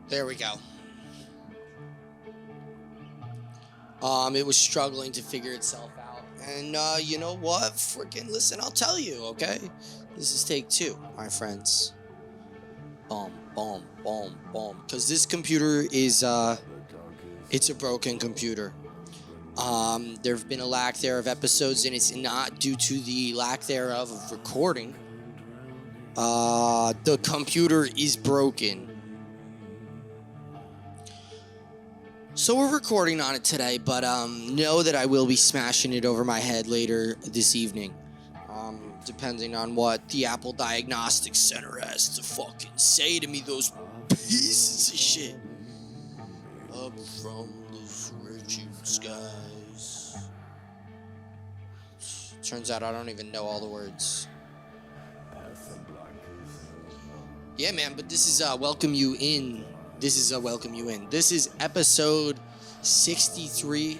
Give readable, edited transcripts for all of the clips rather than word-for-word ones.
There we go. It was struggling to figure itself out. And you know what? Freaking listen, I'll tell you, okay? This is take two, my friends. Boom, boom, boom, boom. Because this computer is, it's a broken computer. There have been a lack there of episodes, and it's not due to the lack thereof of recording. The computer is broken. So we're recording on it today, but know that I will be smashing it over my head later this evening. Depending on what the Apple Diagnostics Center has to fucking say to me, those pieces of shit. Up from the raging skies. Turns out I don't even know all the words. Yeah, man, but this is Welcome You In. This is Welcome You In. This is episode 63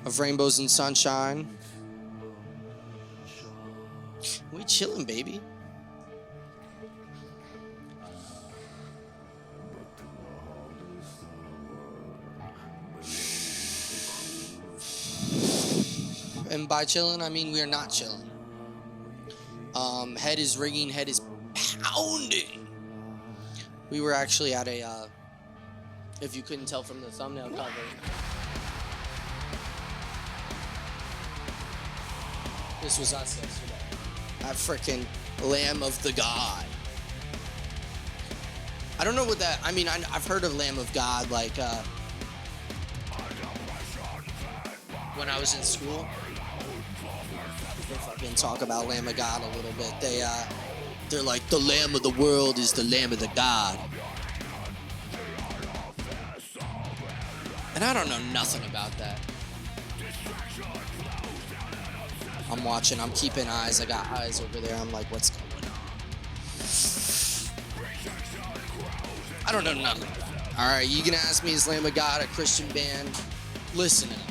of Rainbows and Sunshine. We chilling, baby. And by chilling, I mean we are not chilling. Head is ringing, head is pounding. We were actually at a, if you couldn't tell from the thumbnail cover, this was us yesterday. That frickin' Lamb of the God. I don't know what that, I mean, I've heard of Lamb of God, like, when I was in school. They fucking talk about Lamb of God a little bit. They're like, the Lamb of the world is the Lamb of the God. And I don't know nothing about that. I'm watching, I'm keeping eyes. I got eyes over there. I'm like, what's going on? I don't know nothing about it. All right, you can ask me, is Lamb of God a Christian band? Listen to them.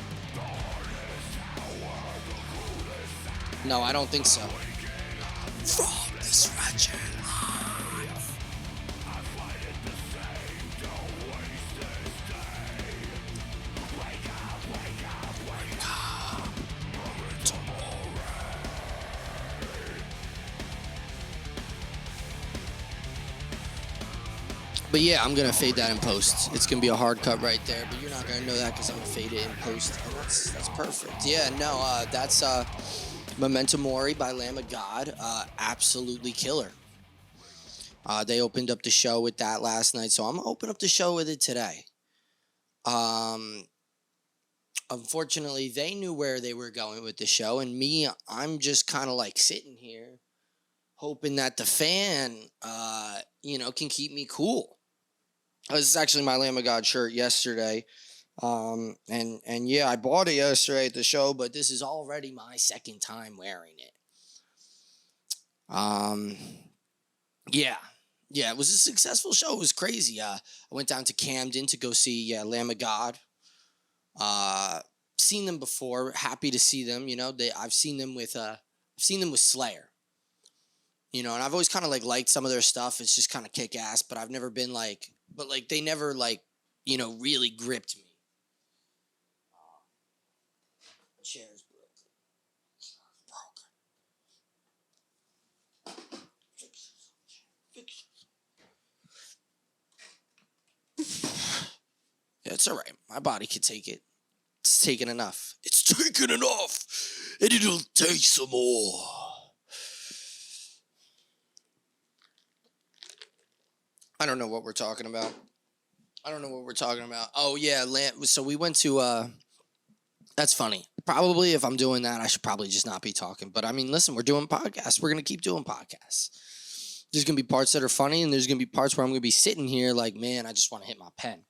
No, I don't think so. From this wretched life. Wake up. But yeah, I'm gonna fade that in post. It's gonna be a hard cut right there, but you're not gonna know that because I'm gonna fade it in post, and that's perfect. Yeah, no, that's Memento Mori by Lamb of God, absolutely killer. They opened up the show with that last night, so I'm gonna open up the show with it today. Unfortunately, they knew where they were going with the show, and me, I'm just kind of like sitting here, hoping that the fan, can keep me cool. This is actually my Lamb of God shirt yesterday. And yeah, I bought it yesterday at the show, but this is already my second time wearing it. Yeah, it was a successful show. It was crazy. I went down to Camden to go see Lamb of God. Seen them before. Happy to see them. I've seen them with Slayer. And I've always kind of liked some of their stuff. It's just kind of kick ass, but I've never been they never really gripped me. Chair's broken. Fix it. Yeah, it's all right. My body can take it. It's taken enough. It's taken enough, and it'll take some more. I don't know what we're talking about. Oh yeah, so we went to that's funny. Probably if I'm doing that, I should probably just not be talking. But I mean, listen, we're doing podcasts. We're going to keep doing podcasts. There's going to be parts that are funny, and there's going to be parts where I'm going to be sitting here like, man, I just want to hit my pen.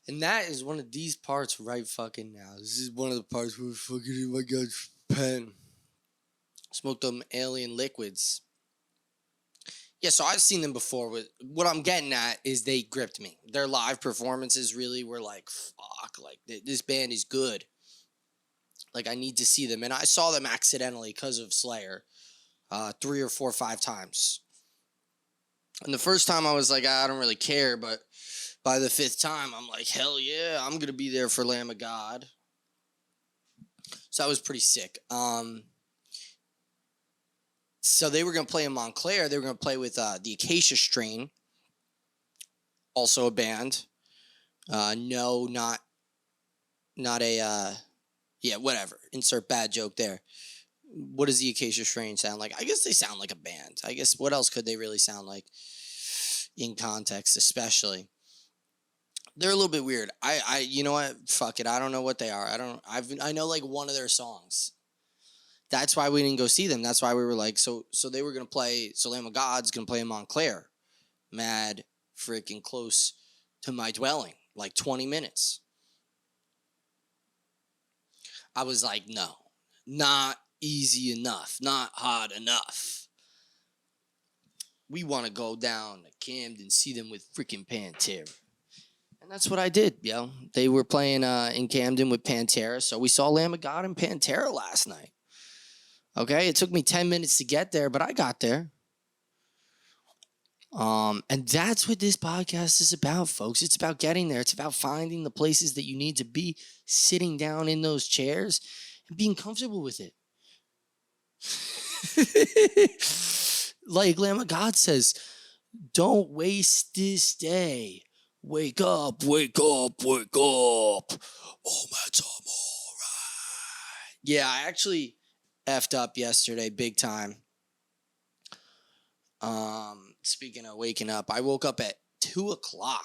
And that is one of these parts right fucking now. This is one of the parts where fucking hit my God's pen. Smoked them alien liquids. Yeah, so I've seen them before. What I'm getting at is they gripped me. Their live performances really were like, fuck, like this band is good. Like, I need to see them. And I saw them accidentally because of Slayer 3 or 4 or 5 times. And the first time I was like, I don't really care. But by the 5th time, I'm like, hell yeah, I'm going to be there for Lamb of God. So that was pretty sick. So they were going to play in Montclair. They were going to play with the Acacia Strain, also a band. No, not a, yeah, whatever. Insert bad joke there. What does the Acacia Strain sound like? I guess they sound like a band. I guess what else could they really sound like in context, especially? They're a little bit weird. You know what? Fuck it. I don't know what they are. I know like one of their songs. That's why we didn't go see them. That's why we were like, so they were going to play, so Lamb of God's going to play in Montclair. Mad freaking close to my dwelling, like 20 minutes. I was like, no, not easy enough, not hard enough. We want to go down to Camden, see them with freaking Pantera. And that's what I did, yo. They were playing in Camden with Pantera, so we saw Lamb of God and Pantera last night. Okay, it took me 10 minutes to get there, but I got there. And that's what this podcast is about, folks. It's about getting there. It's about finding the places that you need to be, sitting down in those chairs and being comfortable with it. Like Lamb of God says, don't waste this day. Wake up, wake up, wake up. Memento Mori. Yeah, I actually effed up yesterday big time. Speaking of waking up, I woke up at 2:00.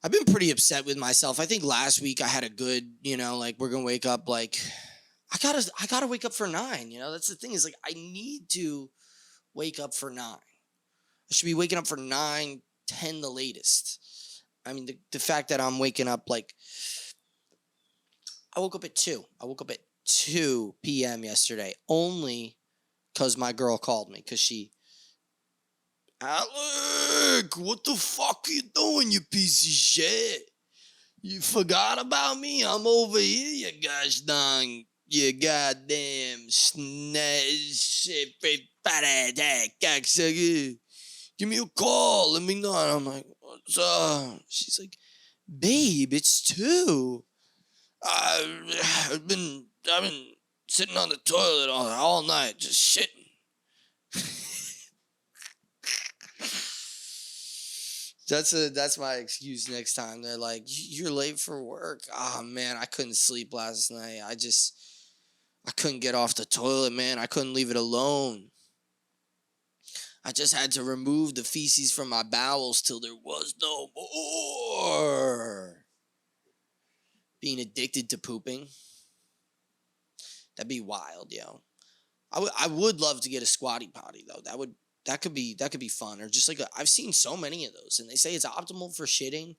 I've been pretty upset with myself. I think last week I had a good, like we're gonna wake up like I gotta wake up for 9. That's the thing is like I need to wake up for 9. I should be waking up for 9, 10 the latest. I mean the fact that I'm waking up like I woke up at 2. I woke up at 2 p.m. yesterday only because my girl called me because Alec, what the fuck are you doing, you piece of shit? You forgot about me? I'm over here, you gosh dang, you goddamn shit, cocksucker. Give me a call, let me know. And I'm like, what's up? She's like, babe, it's 2. I've been sitting on the toilet all night, just shitting. That's my excuse next time. They're like, you're late for work. Oh man, I couldn't sleep last night. I couldn't get off the toilet, man. I couldn't leave it alone. I just had to remove the feces from my bowels till there was no more. Being addicted to pooping. That'd be wild, yo. I would love to get a squatty potty though. That could be fun. Or just like I've seen so many of those, and they say it's optimal for shitting.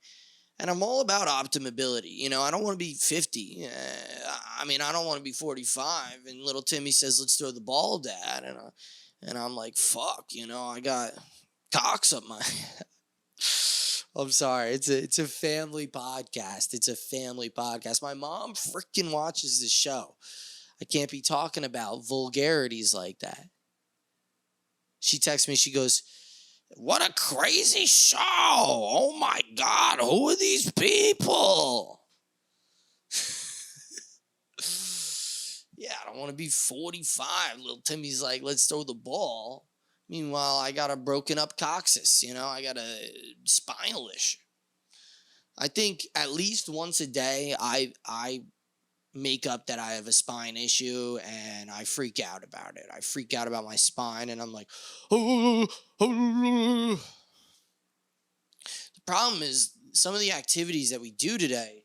And I'm all about optimability. I don't want to be 50. I don't want to be 45. And little Timmy says, let's throw the ball, Dad. And I'm like, fuck, I got cocks up my... I'm sorry. It's a family podcast. It's a family podcast. My mom freaking watches this show. I can't be talking about vulgarities like that. She texts me, she goes, what a crazy show. Oh my God, who are these people? Yeah, I don't want to be 45. Little Timmy's like, let's throw the ball. Meanwhile, I got a broken up coccyx, I got a spinal issue. I think at least once a day, I make up that I have a spine issue and I freak out about it. I freak out about my spine and I'm like, oh. The problem is some of the activities that we do today,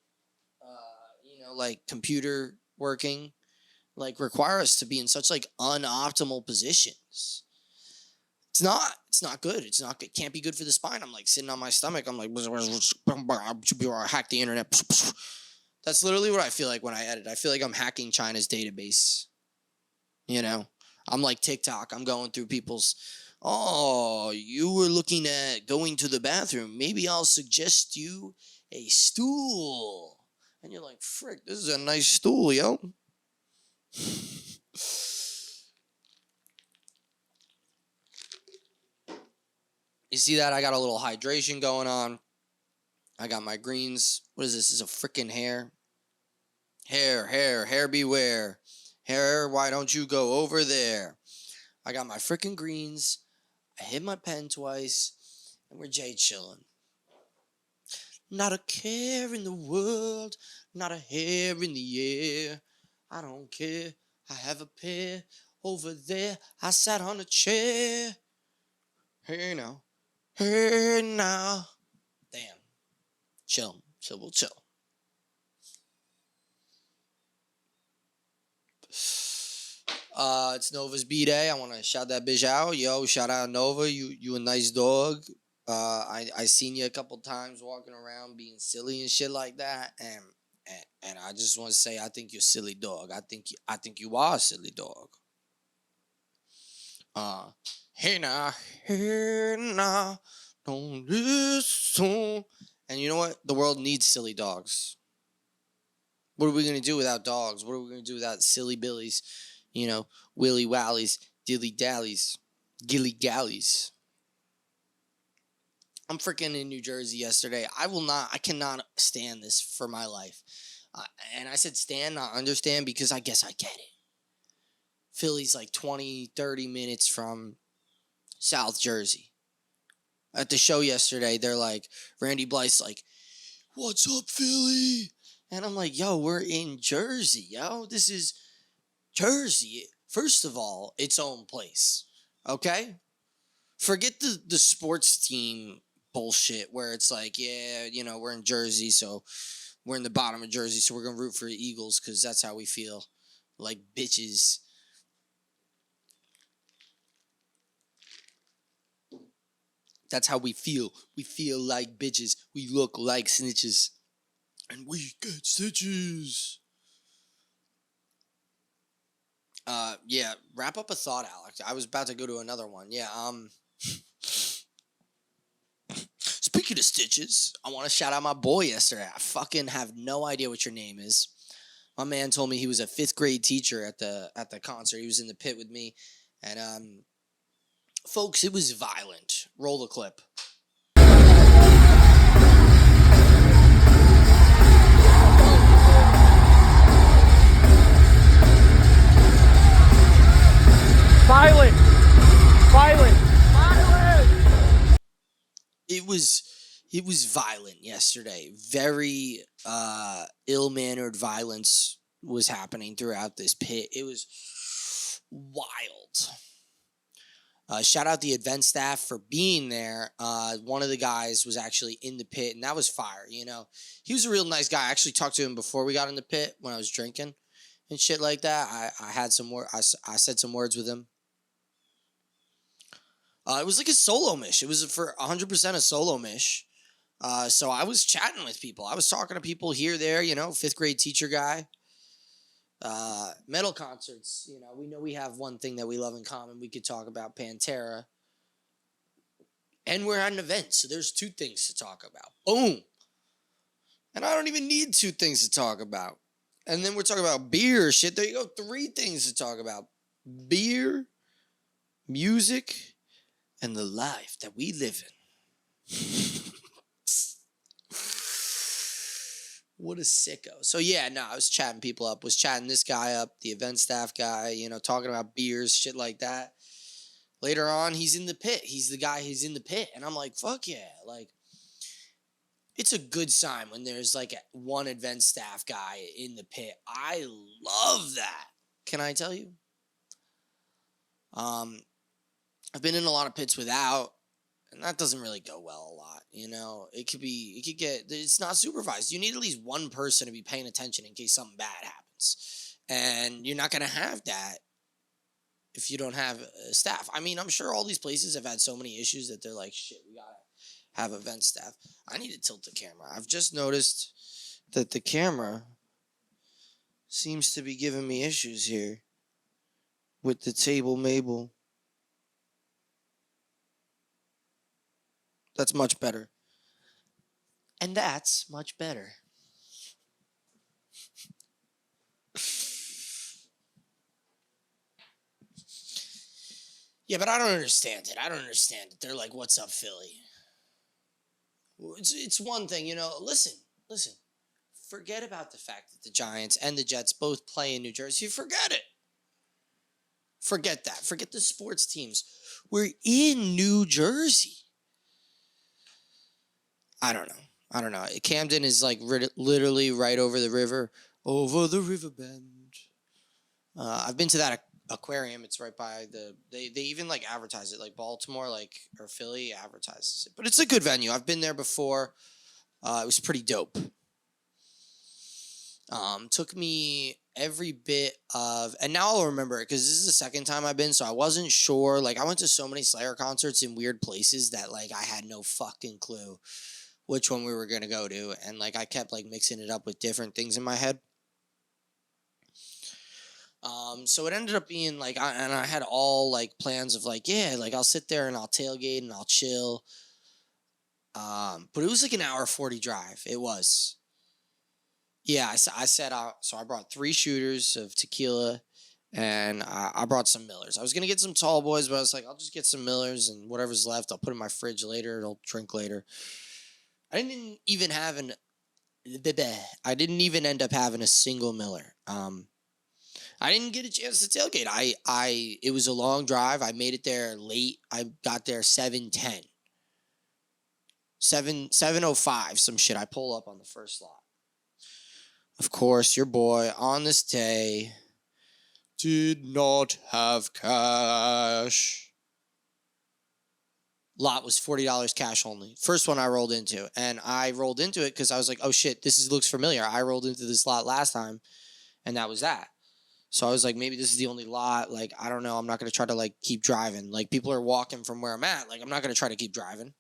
like computer working, like require us to be in such like unoptimal positions. It's not good. It's not good. It can't be good for the spine. I'm like sitting on my stomach. I'm like, hack the internet. That's literally what I feel like when I edit. I feel like I'm hacking China's database. I'm like TikTok. I'm going through people's, you were looking at going to the bathroom. Maybe I'll suggest you a stool. And you're like, frick, this is a nice stool, yo. You see that? I got a little hydration going on. I got my greens. What is this? This is a freaking hair. Hair beware. Hair, why don't you go over there? I got my freaking greens. I hit my pen twice. And we're J chilling. Not a care in the world. Not a hair in the air. I don't care. I have a pair over there. I sat on a chair. Hey now. Hey now. Damn. Chill. We'll chill. It's Nova's B-Day. I want to shout that bitch out. Yo, shout out Nova. You a nice dog. I seen you a couple times walking around being silly and shit like that. And I just want to say I think you're a silly dog. I think you are a silly dog. Hey now, don't listen. And you know what? The world needs silly dogs. What are we going to do without dogs? What are we going to do without silly billies? You know, willy wallies, dilly dallies, gilly gallies. I'm freaking in New Jersey yesterday. I cannot stand this for my life. And I said stand, not understand, because I guess I get it. Philly's like 20, 30 minutes from South Jersey. At the show yesterday, they're like, Randy Blythe's like, what's up, Philly? And I'm like, yo, we're in Jersey, yo. This is Jersey. First of all, its own place, okay? Forget the sports team bullshit where it's like, yeah, you know, we're in Jersey, so we're in the bottom of Jersey, so we're going to root for the Eagles because that's how we feel. Like bitches. That's how we feel. We feel like bitches. We look like snitches. And we get stitches. Yeah, wrap up a thought, Alex. I was about to go to another one. Yeah, speaking of stitches, I want to shout out my boy yesterday. I fucking have no idea what your name is. My man told me he was a 5th grade teacher at the concert. He was in the pit with me. And folks, it was violent. Roll the clip. Violent. It was violent yesterday. Very ill-mannered violence was happening throughout this pit. It was wild. Shout out the event staff for being there. One of the guys was actually in the pit, and that was fire. You know, he was a real nice guy. I actually talked to him before we got in the pit when I was drinking and shit like that. I had some more. I said some words with him. It was like a solo mish. It was for 100% a solo mish. So I was chatting with people. I was talking to people here, there, you know, 5th grade teacher guy. Metal concerts, you know we have one thing that we love in common. We could talk about Pantera. And we're at an event, so there's 2 things to talk about. Boom. And I don't even need 2 things to talk about. And then we're talking about beer, shit. There you go, 3 things to talk about. Beer, music, and the life that we live in. What a sicko. So yeah, no, I was chatting people up. Was chatting this guy up, the event staff guy, you know, talking about beers, shit like that. Later on, he's in the pit. He's the guy who's in the pit. And I'm like, fuck yeah. Like, it's a good sign when there's like one event staff guy in the pit. I love that. Can I tell you? I've been in a lot of pits without, and that doesn't really go well a lot. You know, it's not supervised. You need at least one person to be paying attention in case something bad happens. And you're not going to have that if you don't have staff. I mean, I'm sure all these places have had so many issues that they're like, shit, we got to have event staff. I need to tilt the camera. I've just noticed that the camera seems to be giving me issues here with the table Mabel. That's much better. And that's much better. Yeah, but I don't understand it. I don't understand it. They're like, "What's up, Philly?" It's one thing, listen. Forget about the fact that the Giants and the Jets both play in New Jersey. Forget it. Forget that. Forget the sports teams. We're in New Jersey. I don't know. I don't know. Camden is like literally right over the river, over the river bend. I've been to that aquarium. It's right by they even like advertise it, like Baltimore, like or Philly advertises it. But it's a good venue. I've been there before. It was pretty dope. Took me every bit of, and now I'll remember it because this is the second time I've been, so I wasn't sure. Like, I went to so many Slayer concerts in weird places that, like, I had no fucking clue which one we were gonna go to, and, like, I kept, like, mixing it up with different things in my head. So it ended up being, like, I had all, like, plans of, like, yeah, like, I'll sit there and I'll tailgate and I'll chill. But it was, like, an hour 40 drive. It was. Yeah, I set out. So I brought 3 shooters of tequila, and I brought some Millers. I was gonna get some tall boys, but I was like, I'll just get some Millers, and whatever's left, I'll put in my fridge later. I'll drink later. I didn't even have an. I didn't even end up having a single Miller. I didn't get a chance to tailgate. It was a long drive. I made it there late. I got there 7:10. 7:05, some shit. I pull up on the first lot. Of course, your boy on this day did not have cash. Lot was $40 cash only. First one I rolled into. And I rolled into it because I was like, oh shit, looks familiar. I rolled into this lot last time, and that was that. So I was like, maybe this is the only lot. Like, I don't know. I'm not going to try to, like, keep driving. Like, people are walking from where I'm at. Like, I'm not going to try to keep driving.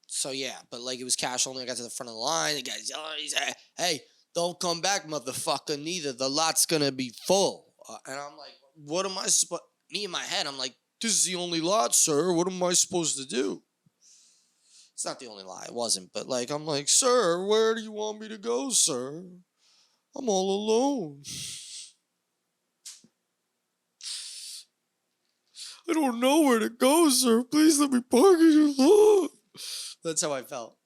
So yeah, but like it was cash only. I got to the front of the line. The guy's yelling. He's like, "Hey, don't come back, motherfucker. Neither the lot's gonna be full." And I'm like, "What am I supposed?" Me in my head, I'm like, "This is the only lot, sir. What am I supposed to do?" It's not the only lot. It wasn't, but like, I'm like, "Sir, where do you want me to go, sir? I'm all alone. I don't know where to go, sir. Please let me park in your lot." That's how I felt.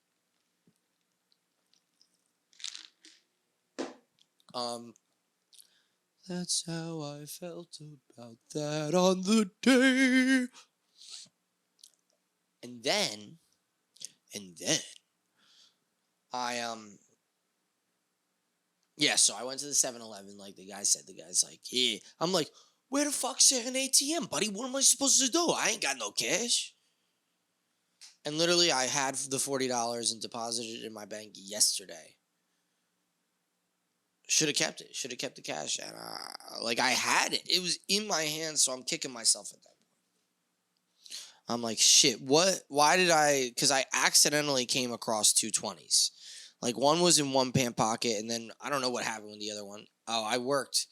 That's how I felt about that on the day. And then, yeah, so I went to the 7-Eleven, like the guy said. The guy's like, yeah. I'm like, where the fuck's there an ATM, buddy? What am I supposed to do? I ain't got no cash. And literally, I had the $40 and deposited it in my bank yesterday. Should have kept it. Should have kept the cash. And like, I had it. It was in my hands, so I'm kicking myself at that point. I'm like, shit, what? Why did I? Because I accidentally came across 220s. Like, one was in one pant pocket, and then I don't know what happened with the other one. Oh, I worked,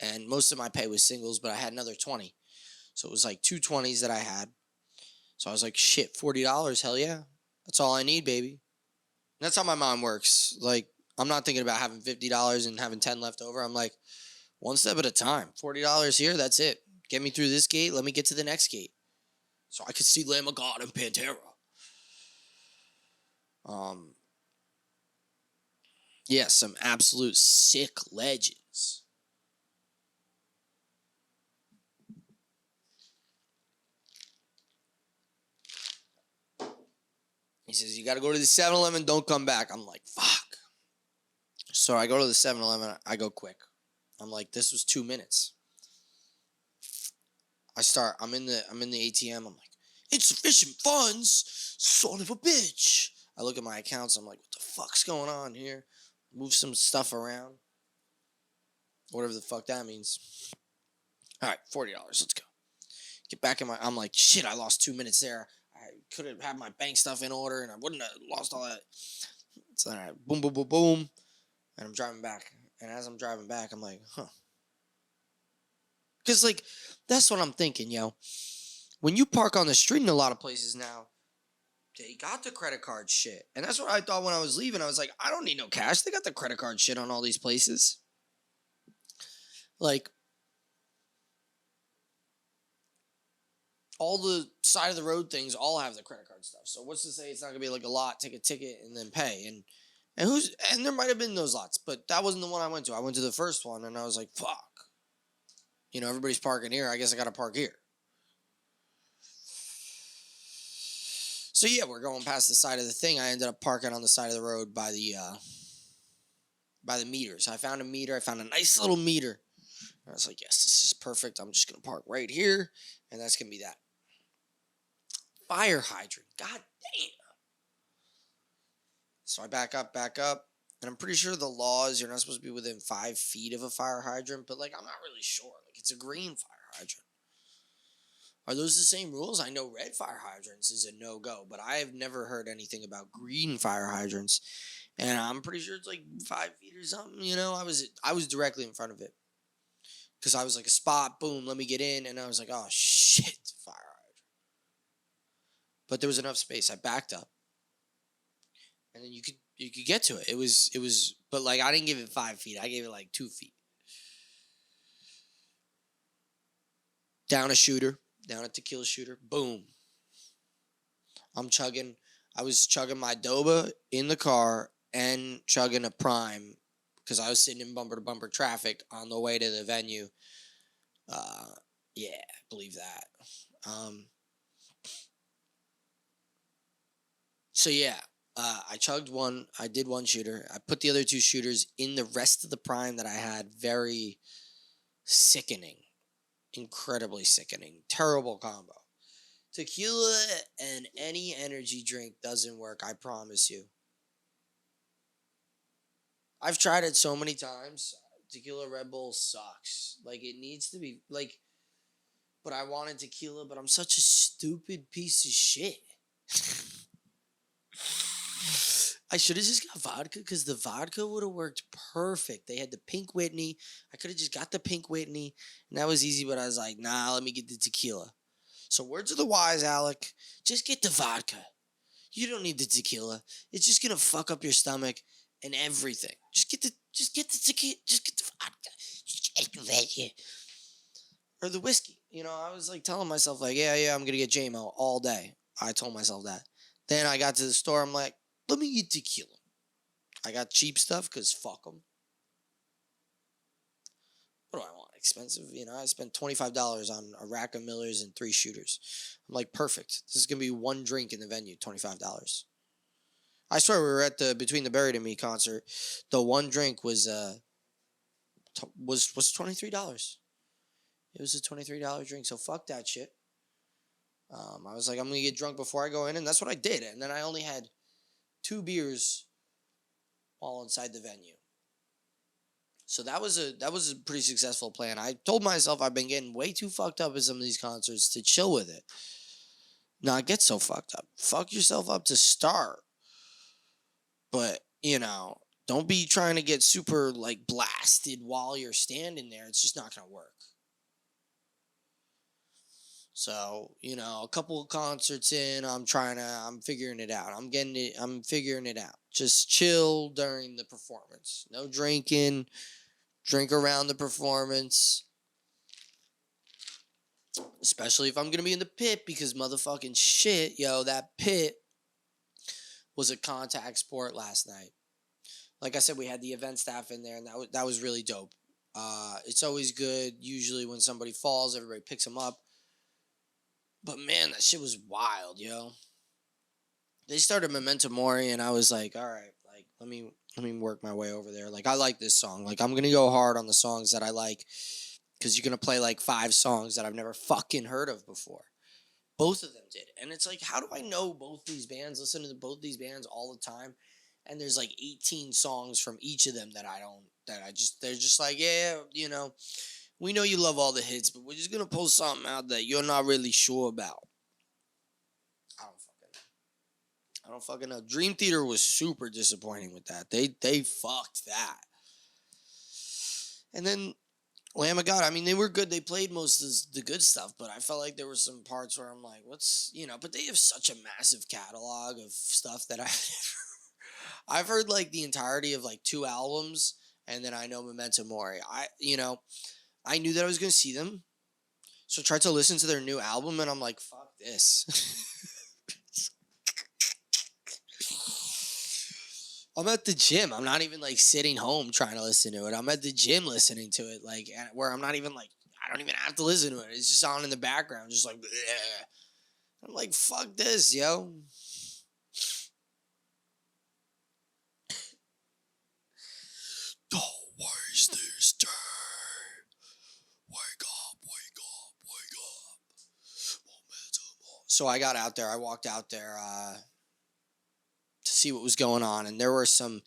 and most of my pay was singles, but I had another 20. So it was like 220s that I had. So I was like, shit, $40, hell yeah. That's all I need, baby. And that's how my mom works. Like, I'm not thinking about having $50 and having 10 left over. I'm like, one step at a time. $40 here, that's it. Get me through this gate, let me get to the next gate. So I could see Lamb of God and Pantera. Yeah, some absolute sick legends. He says, you got to go to the 7-Eleven, don't come back. I'm like, fuck. So I go to the 7-Eleven, I go quick. I'm like, this was 2 minutes. I'm in the ATM, I'm like, insufficient funds, son of a bitch. I look at my accounts, I'm like, what the fuck's going on here? Move some stuff around. Whatever the fuck that means. All right, $40, let's go. Get back in I'm like, shit, I lost 2 minutes there. I could have had my bank stuff in order, and I wouldn't have lost all that. So then I boom, boom, boom, boom, and I'm driving back. And as I'm driving back, I'm like, huh. Because, like, that's what I'm thinking, yo. When you park on the street in a lot of places now, they got the credit card shit. And that's what I thought when I was leaving. I was like, I don't need no cash. They got the credit card shit on all these places. Like, all the side of the road things all have the credit card stuff. So what's to say it's not gonna be like a lot, take a ticket and then pay? And there might have been those lots, but that wasn't the one I went to. I went to the first one and I was like, fuck. Everybody's parking here. I guess I gotta park here. So yeah, we're going past the side of the thing. I ended up parking on the side of the road by the meters. I found a meter. I found a nice little meter. And I was like, yes, this is perfect. I'm just gonna park right here, and that's gonna be that. Fire hydrant. God damn. So I back up, and I'm pretty sure the law is you're not supposed to be within 5 feet of a fire hydrant, but like I'm not really sure. Like it's a green fire hydrant. Are those the same rules? I know red fire hydrants is a no-go, but I have never heard anything about green fire hydrants. And I'm pretty sure it's like 5 feet or something. I was directly in front of it. Because I was like a spot, boom, let me get in. And I was like, oh shit, fire hydrant. But there was enough space. I backed up. And then you could get to it. It was but like I didn't give it 5 feet. I gave it like 2 feet. Down a tequila shooter, boom. I was chugging my Doba in the car and chugging a Prime because I was sitting in bumper to bumper traffic on the way to the venue. Yeah, believe that. So yeah, I chugged one. I did one shooter. I put the other 2 shooters in the rest of the Prime that I had. Very sickening. Incredibly sickening. Terrible combo. Tequila and any energy drink doesn't work, I promise you. I've tried it so many times. Tequila Red Bull sucks. Like, it needs to be, like, but I wanted tequila, but I'm such a stupid piece of shit. I should have just got vodka, because the vodka would have worked perfect. They had the Pink Whitney. I could have just got the Pink Whitney, and that was easy, but I was like, nah, let me get the tequila. So words of the wise, Alec. Just get the vodka. You don't need the tequila. It's just gonna fuck up your stomach and everything. Just get the tequila. Just get the vodka. Just get the vodka. Or the whiskey. I was like telling myself like, yeah, I'm gonna get JMO all day. I told myself that. Then I got to the store. I'm like, let me get tequila. I got cheap stuff because fuck them. What do I want? Expensive? I spent $25 on a rack of Millers and 3 shooters. I'm like, perfect. This is going to be one drink in the venue, $25. I swear we were at the Between the Buried and Me concert. The one drink was $23. It was a $23 drink, so fuck that shit. I was like, I'm going to get drunk before I go in, and that's what I did. And then I only had 2 beers while inside the venue. So that was a pretty successful plan. I told myself I've been getting way too fucked up at some of these concerts to chill with it. Not get so fucked up. Fuck yourself up to start. But, don't be trying to get super, like, blasted while you're standing there. It's just not going to work. So, a couple of concerts in, I'm figuring it out. I'm figuring it out. Just chill during the performance. No drinking. Drink around the performance. Especially if I'm going to be in the pit, because motherfucking shit, that pit was a contact sport last night. Like I said, we had the event staff in there, and that was really dope. It's always good. Usually when somebody falls, everybody picks them up. But man, that shit was wild, They started Memento Mori, and I was like, all right, like, let me work my way over there. Like, I like this song. Like, I'm going to go hard on the songs that I like, because you're going to play like 5 songs that I've never fucking heard of before. Both of them did. And it's like, how do I know both these bands, listen to both these bands all the time? And there's like 18 songs from each of them they're just like, yeah, we know you love all the hits, but we're just going to pull something out that you're not really sure about. I don't fucking know. Dream Theater was super disappointing with that. They fucked that. And then Lamb of God, I mean, they were good. They played most of the good stuff, but I felt like there were some parts where I'm like, but they have such a massive catalog of stuff that I've heard like the entirety of like 2 albums, and then I know Memento Mori. I knew that I was going to see them. So I tried to listen to their new album, and I'm like, fuck this. I'm at the gym. I'm not even like sitting home trying to listen to it. I'm at the gym listening to it, like where I'm not even like, I don't even have to listen to it. It's just on in the background, just like, bleh. I'm like, fuck this, yo. Don't waste this day. Wake up, wake up, wake up. So I got out there. I walked out there to see what was going on, and there were some.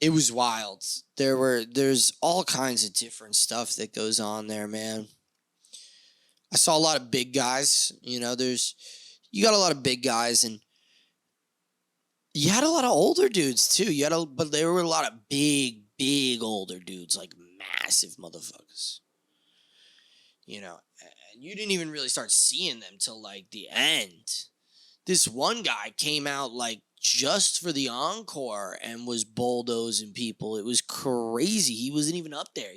It was wild. There's all kinds of different stuff that goes on there, man. I saw a lot of big guys. You got a lot of big guys, and you had a lot of older dudes too. But there were a lot of big older dudes, like massive motherfuckers. And you didn't even really start seeing them till like the end. This one guy came out like just for the encore and was bulldozing people. It was crazy. He wasn't even up there.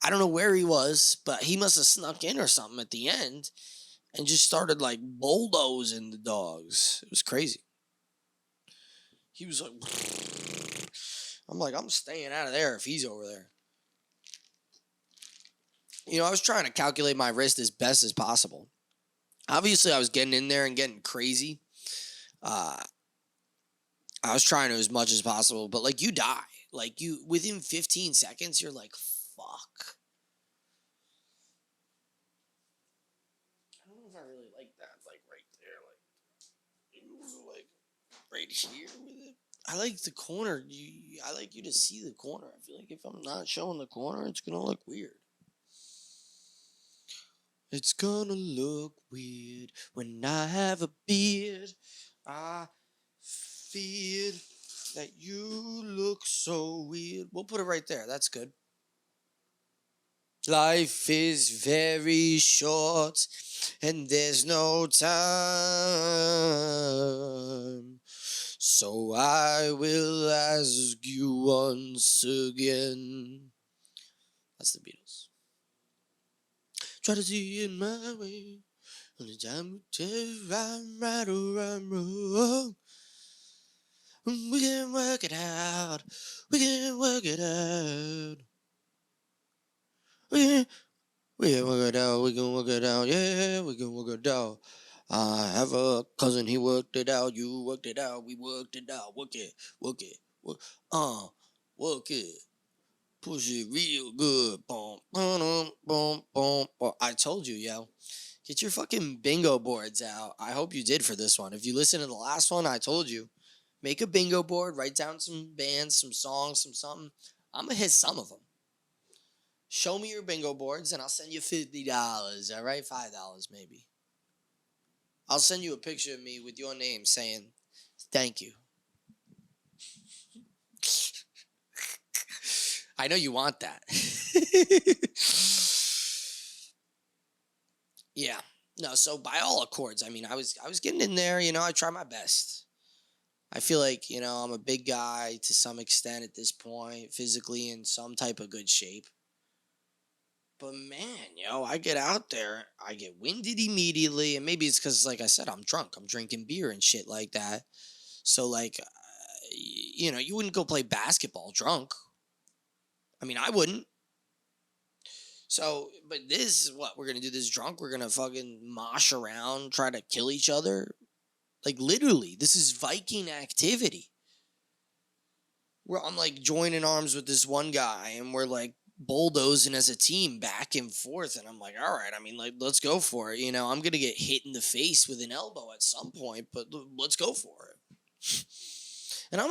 I don't know where he was, but he must have snuck in or something at the end and just started like bulldozing the dogs. It was crazy. He was like, I'm like, I'm staying out of there if he's over there. I was trying to calculate my risk as best as possible. Obviously, I was getting in there and getting crazy. I was trying to as much as possible, but like you die. Like within 15 seconds, you're like, fuck. I don't know if I really like that. Like right there, like right here with it. I like the corner. I like you to see the corner. I feel like if I'm not showing the corner, it's gonna look weird. It's gonna look weird when I have a beard. I feared that you look so weird. We'll put it right there. That's good. Life is very short and there's no time. So I will ask you once again. That's the Beatles. Try to see it my way. Only time will tell if I'm right or I'm wrong. We can work it out. We can work it out. We can work it out. We can work it out. Yeah, we can work it out. I have a cousin. He worked it out. You worked it out. We worked it out. Work it. Work it. Work it. Push it real good. Boom, boom, boom, boom, boom. I told you, yo. Get your fucking bingo boards out. I hope you did for this one. If you listen to the last one, I told you. Make a bingo board. Write down some bands, some songs, some something. I'm going to hit some of them. Show me your bingo boards and I'll send you $50. All right? $5 maybe. I'll send you a picture of me with your name saying, thank you. I know you want that. Yeah. No, so by all accords, I mean, I was getting in there, I tried my best. I feel like, I'm a big guy to some extent at this point, physically in some type of good shape. But man, I get out there, I get winded immediately, and maybe it's because, like I said, I'm drunk. I'm drinking beer and shit like that. So, like, you wouldn't go play basketball drunk. I mean, I wouldn't. So, but this is what we're gonna do. This drunk, we're gonna fucking mosh around, try to kill each other. Like literally, this is Viking activity. Where I'm like joining arms with this one guy, and we're like bulldozing as a team back and forth. And I'm like, all right, I mean, like, let's go for it. I'm gonna get hit in the face with an elbow at some point, but let's go for it. And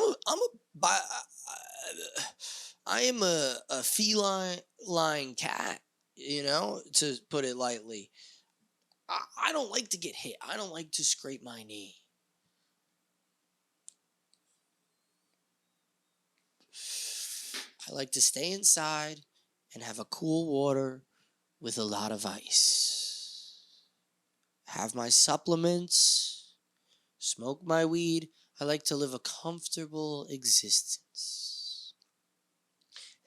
I am a feline cat. To put it lightly. I don't like to get hit. I don't like to scrape my knee. I like to stay inside and have a cool water with a lot of ice. Have my supplements, smoke my weed. I like to live a comfortable existence.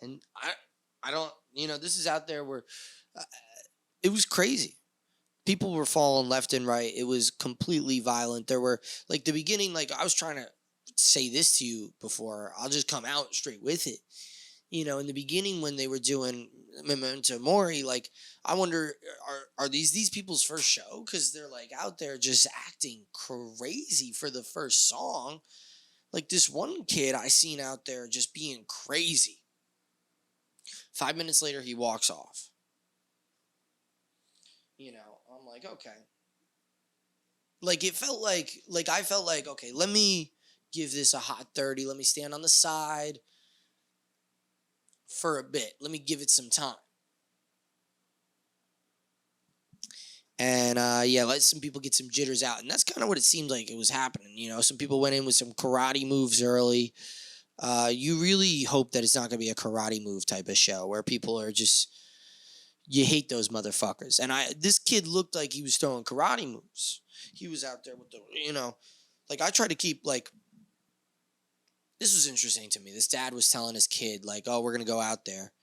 And I don't This is out there where uh, it was crazy. People were falling left and right. It was completely violent. There were like the beginning, like I was trying to say this to you before. I'll just come out straight with it. In the beginning when they were doing Memento Mori, like I wonder are these people's first show? Because they're like out there just acting crazy for the first song. Like this one kid I seen out there just being crazy. 5 minutes later, he walks off. I'm like, okay. Like it felt like I felt like, okay, let me give this a hot 30. Let me stand on the side for a bit. Let me give it some time. And let some people get some jitters out. And that's kind of what it seemed like it was happening. Some people went in with some karate moves early. You really hope that it's not going to be a karate move type of show where people are just, you hate those motherfuckers. And this kid looked like he was throwing karate moves. He was out there with like I try to keep this was interesting to me. This dad was telling his kid like, oh, we're going to go out there,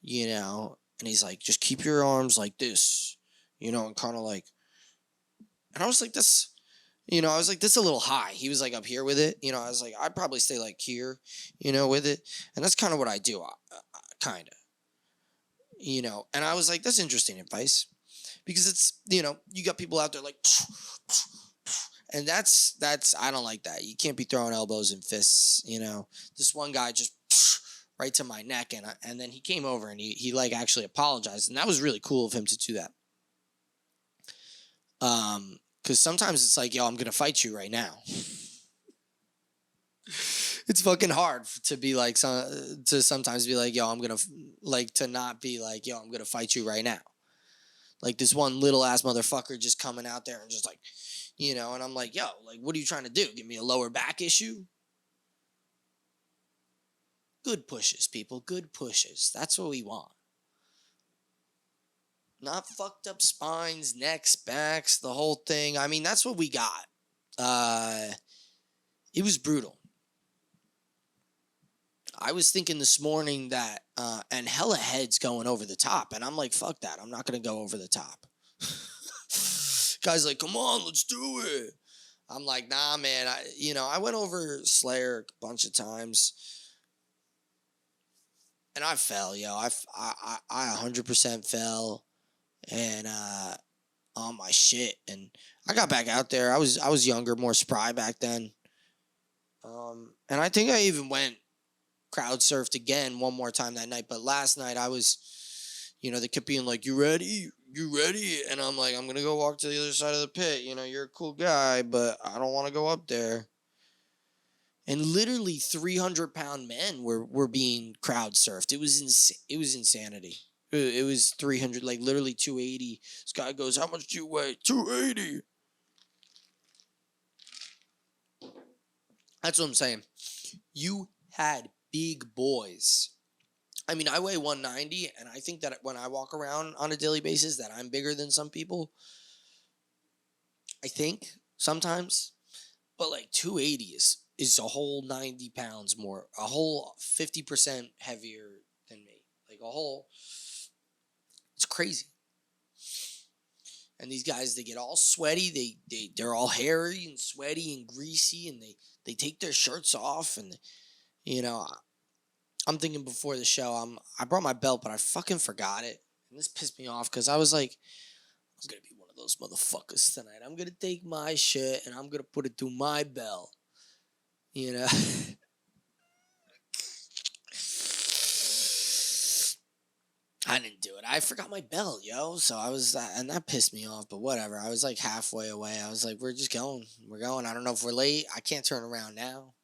and he's like, just keep your arms like this, and kind of like, and I was like, that's a little high. He was like up here with it. I was like, I'd probably stay like here, with it. And that's kind of what I do, kind of, and I was like, that's interesting advice because it's, you got people out there like, and that's, I don't like that. You can't be throwing elbows and fists, this one guy just right to my neck. And then he came over and he like actually apologized. And that was really cool of him to do that. Because sometimes it's like, yo, I'm going to fight you right now. It's fucking hard to be like, to sometimes be like, yo, I'm going to, like, to not be like, yo, I'm going to fight you right now. Like this one little ass motherfucker just coming out there and just like, and I'm like, yo, like, what are you trying to do? Give me a lower back issue? Good pushes, people. Good pushes. That's what we want. Not fucked up spines, necks, backs, the whole thing. I mean, that's what we got. It was brutal. I was thinking this morning that, and hella heads going over the top. And I'm like, fuck that. I'm not going to go over the top. Guy's like, come on, let's do it. I'm like, nah, man. I went over Slayer a bunch of times. And I fell, yo. I 100% fell. And on my shit. And I got back out there. I was younger, more spry back then. And I think I even went crowd surfed again one more time that night. But last night I was, they kept being like, you ready? You ready? And I'm like, I'm going to go walk to the other side of the pit. You're a cool guy, but I don't want to go up there. And literally 300-pound men were being crowd surfed. It was insanity. It was 300, like literally 280. This guy goes, how much do you weigh? 280. That's what I'm saying. You had big boys. I mean, I weigh 190, and I think that when I walk around on a daily basis that I'm bigger than some people. I think, sometimes. But like 280 is a whole 90 pounds more. A whole 50% heavier than me. Like a whole... It's crazy. And these guys, they get all sweaty. They're all hairy and sweaty and greasy, and they take their shirts off. And I'm thinking before the show, I brought my belt, but I fucking forgot it. And this pissed me off because I was like, I was gonna be one of those motherfuckers tonight. I'm gonna take my shit and I'm gonna put it through my belt. I didn't do it. I forgot my belt, yo. So I was, and that pissed me off, but whatever. I was like halfway away. I was like, we're just going. We're going. I don't know if we're late. I can't turn around now.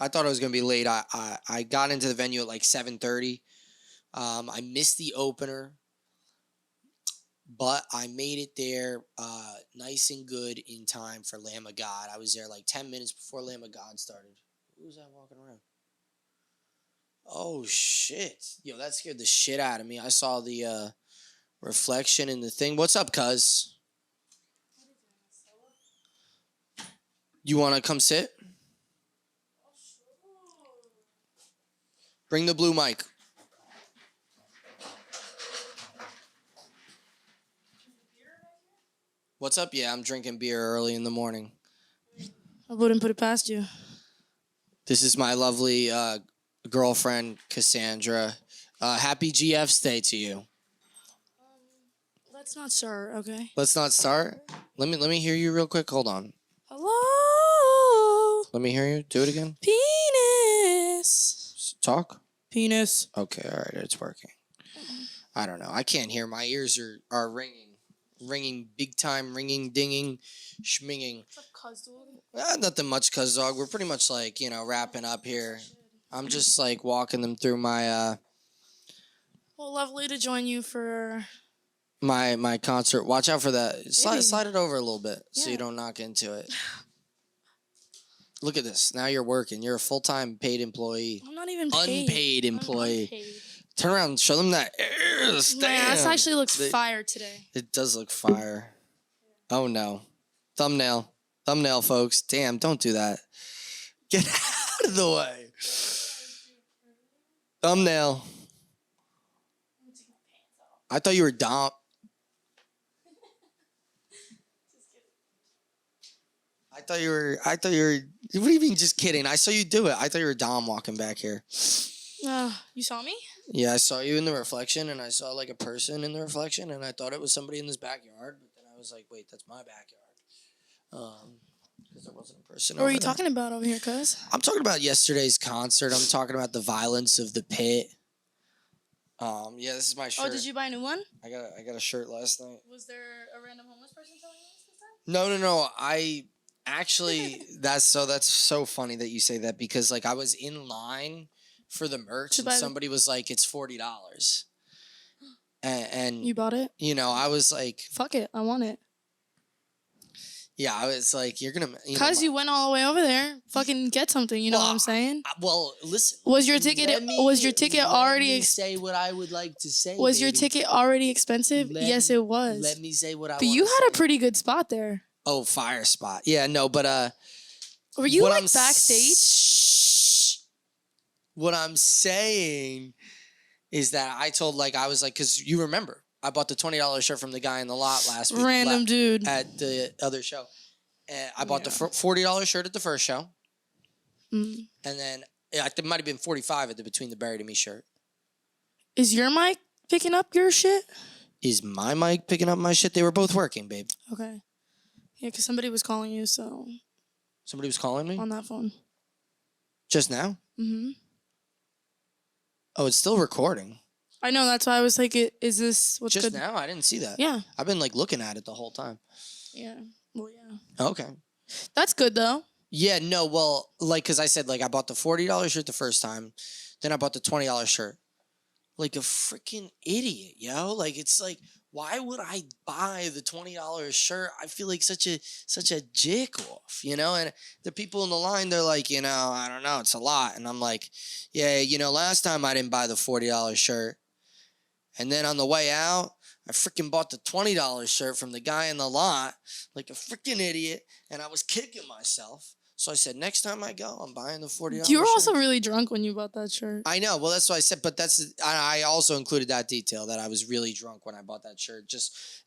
I thought I was going to be late. I got into the venue at like 7:30. I missed the opener, but I made it there nice and good in time for Lamb of God. I was there like 10 minutes before Lamb of God started. Who was that walking around? Oh, shit. Yo, that scared the shit out of me. I saw the reflection in the thing. What's up, cuz? You want to come sit? Bring the blue mic. What's up? Yeah, I'm drinking beer early in the morning. I wouldn't put it past you. This is my lovely girlfriend, Cassandra. Happy GF's Day to you. Let's not start, okay? Let's not start. Let me hear you real quick. Hold on. Hello. Let me hear you. Do it again. Penis. Talk. Penis. Okay, all right, it's working. I don't know. I can't hear. My ears are ringing big time, ringing, dinging, schminging. What's up, cuz dog? Nothing much, cuz dog. We're pretty much like wrapping up here. I'm just like walking them through my Well, lovely to join you for my concert. Watch out for that. Slide it over a little bit so Yeah. you don't knock into it. Look at this. Now you're working. You're a full-time paid employee. I'm not even paid. Unpaid employee. I'm unpaid. Turn around and show them that ass. My ass actually looks fire today. It does look fire. Oh no. Thumbnail. Thumbnail, folks. Damn, don't do that. Get out of the way. Thumbnail. I thought you were Dom. I thought you were. What do you mean just kidding? I saw you do it. I thought you were Dom walking back here. You saw me? Yeah, I saw you in the reflection, and I saw like a person in the reflection, and I thought it was somebody in this backyard, but then I was like, wait, that's my backyard. Because there wasn't a person. What are you talking about over here, cuz? I'm talking about yesterday's concert. I'm talking about the violence of the pit. Yeah, this is my shirt. Oh, did you buy a new one? I got a shirt last night. Was there a random homeless person selling this time? No. I actually that's so funny that you say that because like I was in line for the merch and somebody was like, it's $40. And you bought it? I was like, fuck it, I want it. Yeah, I was like, you're gonna. Cause you went all the way over there, fucking get something. You know what I'm saying? Well, listen. Was your ticket? Already? Say what I would like to say. Was your ticket already expensive? Yes, it was. Let me say what I. But you had a pretty good spot there. Oh, fire spot. Yeah, no, but were you like backstage? What I'm saying is that I told I was like, because you remember. I bought the $20 shirt from the guy in the lot last week. Random dude. At the other show. And I bought the $40 shirt at the first show. Mm. And then it might have been $45 at the Between the Buried and Me shirt. Is your mic picking up your shit? Is my mic picking up my shit? They were both working, babe. Okay. Yeah, because somebody was calling you, so. Somebody was calling me? On that phone. Just now? Mm-hmm. Oh, it's still recording. I know, that's why I was like, is this what's just good? Now? I didn't see that. Yeah. I've been looking at it the whole time. Yeah. Well, yeah. Okay. That's good, though. Yeah, no, well, because I said, I bought the $40 shirt the first time. Then I bought the $20 shirt. Like a freaking idiot, yo. It's like, why would I buy the $20 shirt? I feel like such a dick off, And the people in the line, they're like, I don't know, it's a lot. And I'm like, yeah, last time I didn't buy the $40 shirt. And then on the way out, I freaking bought the $20 shirt from the guy in the lot like a freaking idiot, and I was kicking myself. So I said, next time I go, I'm buying the $40 You were shirt. also really drunk when you bought that shirt. I know. Well, that's what I said, but I also included that detail that I was really drunk when I bought that shirt,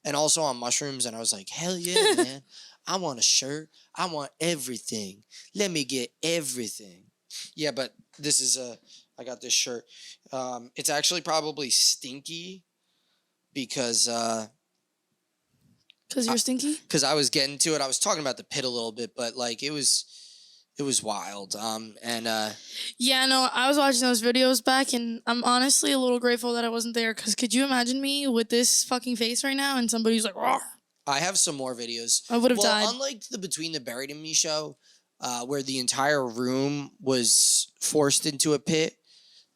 and also on mushrooms, and I was like, hell yeah, man. I want a shirt. I want everything. Let me get everything. Yeah, but this is I got this shirt. It's actually probably stinky because you're stinky? Because I was getting to it. I was talking about the pit a little bit, but it was wild. Yeah, no, I was watching those videos back, and I'm honestly a little grateful that I wasn't there, because could you imagine me with this fucking face right now and somebody's like, "Rawr." I have some more videos. I would have died. Unlike the Between the Buried and Me show, where the entire room was forced into a pit,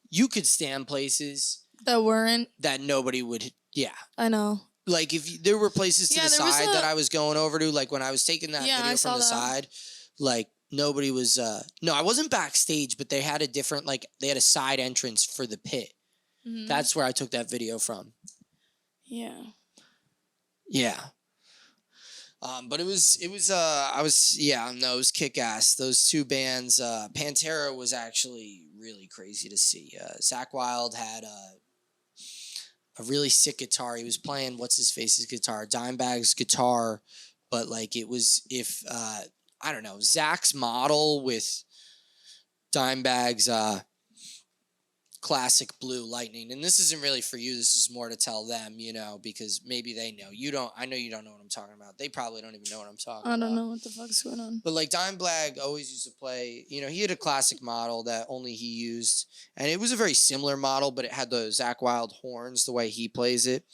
you could stand places that weren't. That nobody would, yeah. I know. There were places to the side that I was going over to, when I was taking that video from the side, nobody was, no, I wasn't backstage, but they had a different, they had a side entrance for the pit. Mm-hmm. That's where I took that video from. Yeah. Yeah. But it was it was kick ass. Those two bands, Pantera was actually really crazy to see. Zakk Wilde had a really sick guitar. He was playing what's his face's guitar, Dimebag's guitar, but like it was if I don't know, Zakk's model with Dimebag's classic blue lightning. And this isn't really for you, this is more to tell them, you know, because maybe they know. I know you don't know what I'm talking about. They probably don't even know what I'm talking about. I don't know what the fuck's going on. But like Dimebag always used to play, you know, he had a classic model that only he used. And it was a very similar model, but it had the Zakk Wilde horns the way he plays it.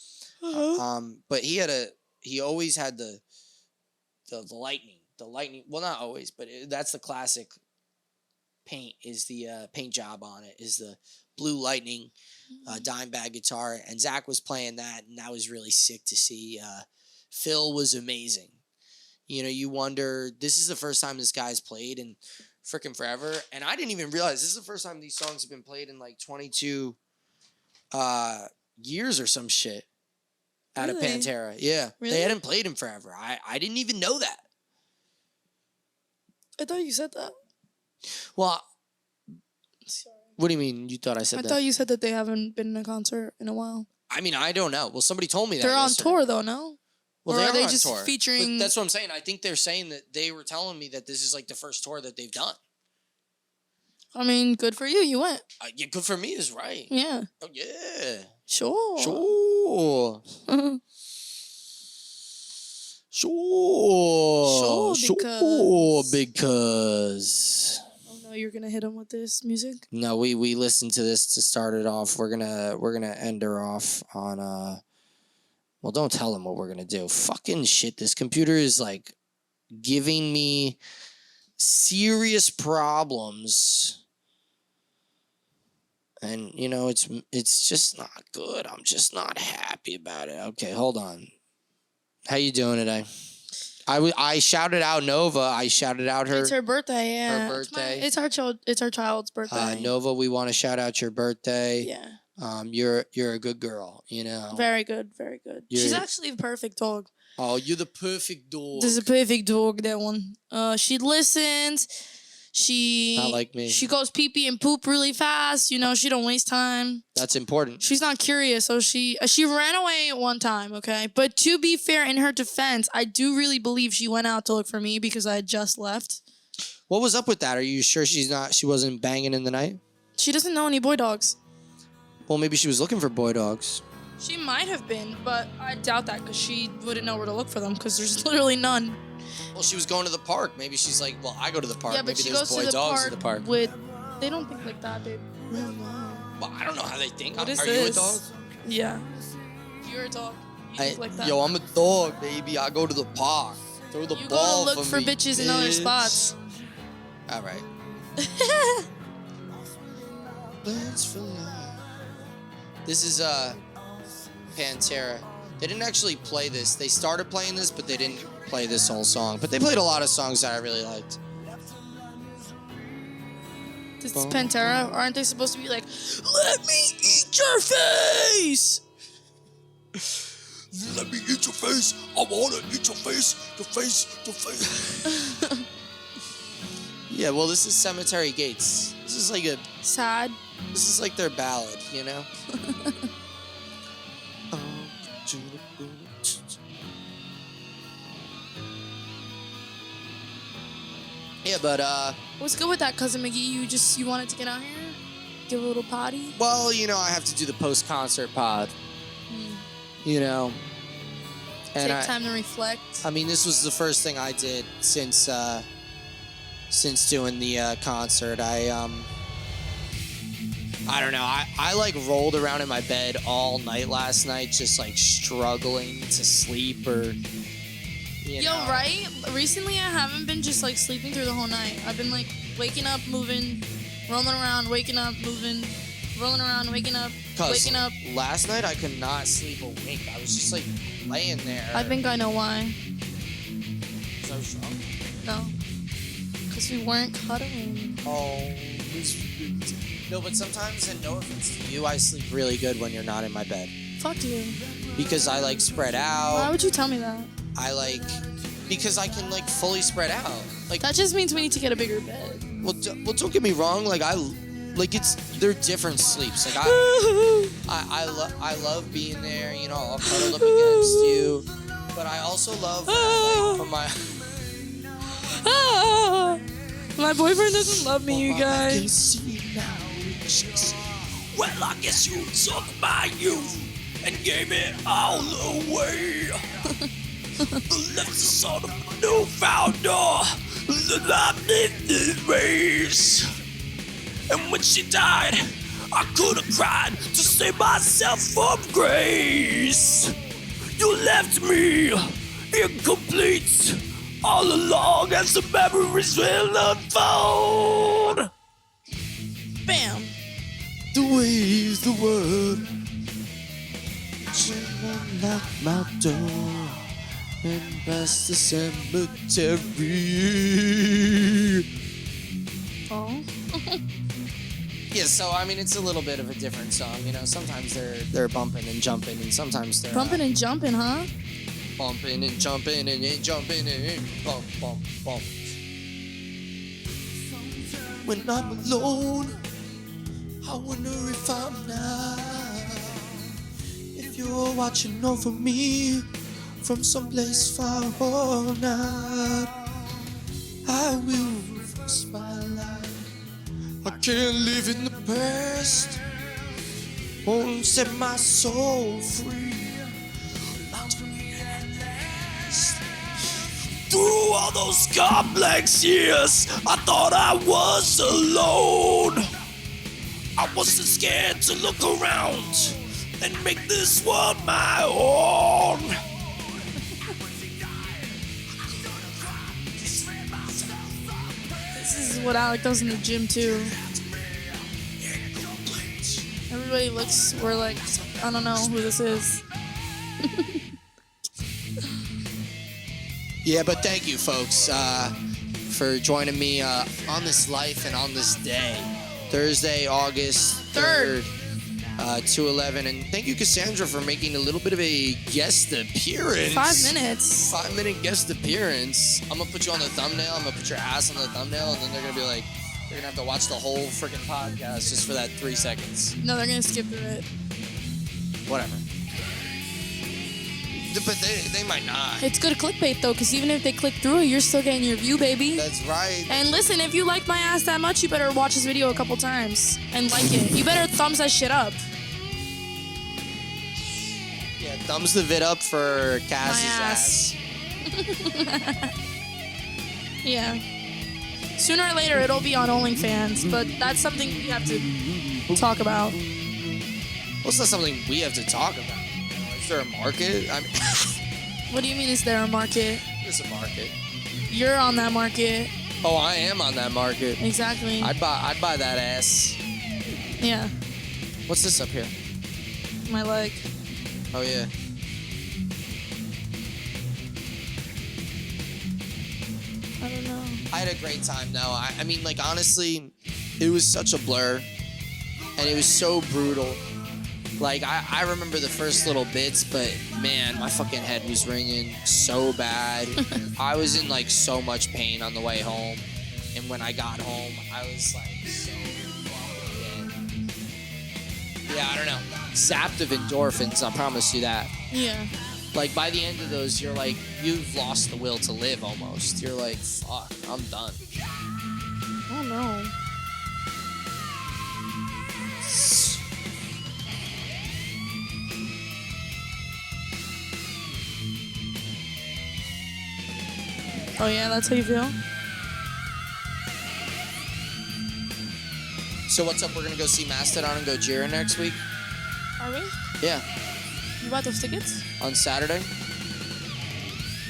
But he always had the lightning. The lightning, well, not always, but that's the classic paint, is the paint job on it, is the blue lightning Dimebag guitar. And Zakk was playing that, and that was really sick to see. Phil was amazing. You know, you wonder, this is the first time this guy's played in freaking forever. And I didn't even realize this is the first time these songs have been played in like 22 years or some shit out of Pantera. Yeah. Really? They hadn't played him forever. I didn't even know that. I thought you said that. Well, Sorry. what do you mean you thought I said I that? thought you said that they haven't been in a concert in a while. I mean, I don't know. Well, somebody told me that. They're on yesterday. tour though, no? Well, or they are they on just tour. featuring? But that's what I'm saying. I think they're saying that they were telling me that this is like the first tour that they've done. I mean, good for you. You went. Yeah, good for me is right. Yeah. Oh yeah. Sure. Sure. Because. Oh no, you're gonna hit him with this music. No, we listened to this to start it off. We're gonna end her off on Well, don't tell them what we're gonna do. Fucking shit. This computer is like giving me serious problems. And, you know, it's just not good. I'm just not happy about it. Okay, hold on. How you doing today? I shouted out Nova. I shouted out her. It's her birthday, yeah. Her birthday. It's our child's birthday. Nova, we want to shout out your birthday. Yeah. You're a good girl, you know. Very good, very good. She's actually the perfect dog. Oh, you're the perfect dog. This is a perfect dog, that one. She listens. She Not like me. She goes pee-pee and poop really fast. You know, she don't waste time. That's important. She's not curious, so she ran away one time, okay? But to be fair, in her defense, I do really believe she went out to look for me because I had just left. What was up with that? Are you sure she wasn't banging in the night? She doesn't know any boy dogs. Well, maybe she was looking for boy dogs. She might have been, but I doubt that because she wouldn't know where to look for them because there's literally none. Well, she was going to the park. Maybe she's like, well, I go to the park. Yeah, but maybe she there's goes boy to the dogs park at the park. They don't think like that, babe. Well, I don't know how they think. What is Are this? you a dog? Yeah. You're a dog. You think like that. Yo, I'm a dog, baby. I go to the park. Throw the You ball go to look for me, bitches in other spots. All right. Plans for life. This is Pantera. They didn't actually play this. They started playing this, but they didn't play this whole song. But they played a lot of songs that I really liked. This is Pantera. Aren't they supposed to be like, let me eat your face? Let me eat your face. I want to eat your face. Your face. Your face. Yeah, well, this is Cemetery Gates. This is like Sad. This is like their ballad, you know? Yeah, but What's good with that, Cousin McGee? You wanted to get out here? Give a little potty? well, you know, I have to do the post-concert pod. You know? And Take time to reflect. I mean, this was the first thing I did since doing the concert. I don't know. I like rolled around in my bed all night last night, just like struggling to sleep or. You know. Right? Recently, I haven't been just like sleeping through the whole night. I've been like waking up, moving, rolling around, waking up, moving, rolling around, waking up, waking up. Last night I could not sleep a wink. I was just like laying there. I think I know why. Was I was drunk? No. Because we weren't cuddling. Oh. No, but sometimes, and no offense to you, I sleep really good when you're not in my bed. Fuck you. Because I like spread out. Why would you tell me that? I like, because I can like fully spread out. Like That just means we need to get a bigger bed. well, don't get me wrong. Like they're different sleeps. Like I love being there. You know, all cuddled up against you. But I also love when I, like, put my. My boyfriend doesn't love me, you I can guys. see now. Well, I guess you took my youth and gave it all away. Left the son of a newfounder that I'm in this race. And when she died, I could have cried to save myself from grace. You left me incomplete all along as the memories will unfold. Bam. The waves, the world. Someone knocked my door and past the cemetery. Oh. Yeah, so I mean, it's a little bit of a different song, you know. Sometimes they're bumping and jumping, and sometimes they're Bumping and jumping, huh? bumping and jumping and jumping and bump, bump, bump. When I'm alone, I wonder if I'm not. If you're watching over me from someplace far or not, I will reverse my life. I can't live in the past. Won't set my soul free. Through all those complex years, I thought I was alone. I wasn't scared to look around and make this world my own. This is what Alec does in the gym too. Everybody looks, we're like, I don't know who this is. Yeah, but thank you, folks, for joining me on this life and on this day. Thursday, August 3rd, 2/11. And thank you, Cassandra, for making a little bit of a guest appearance. 5 minutes. 5-minute guest appearance. I'm going to put you on the thumbnail. I'm going to put your ass on the thumbnail. And then they're going to be like, they're going to have to watch the whole freaking podcast just for that 3 seconds. No, they're gonna skip through it. Whatever. But they might not. It's good clickbait though, because even if they click through it, you're still getting your view, baby. That's right. And listen, if you like my ass that much, you better watch this video a couple times and like it. You better thumbs that shit up. Yeah, thumbs the vid up for Cass's ass. Yeah. Sooner or later, it'll be on OnlyFans, but that's something we have to talk about. Well, it's not something we have to talk about. Is there a market? I mean, What do you mean, is there a market? there's a market. You're on that market. Oh, I am on that market. Exactly. I'd buy that ass. Yeah. What's this up here? My leg. Oh yeah. I don't know. I had a great time though. I mean, like honestly, it was such a blur, and it was so brutal. Like I remember the first little bits, but man, my fucking head was ringing so bad. I was in like so much pain on the way home, and when I got home, I was like so fucking dead. Yeah, I don't know. Zapped of endorphins, I promise you that. Yeah. Like by the end of those, you're like, you've lost the will to live almost. You're like, fuck, I'm done. Oh no. Oh yeah, that's how you feel? So what's up? We're gonna go see Mastodon and Gojira next week? Are we? Yeah, You bought those tickets? on Saturday.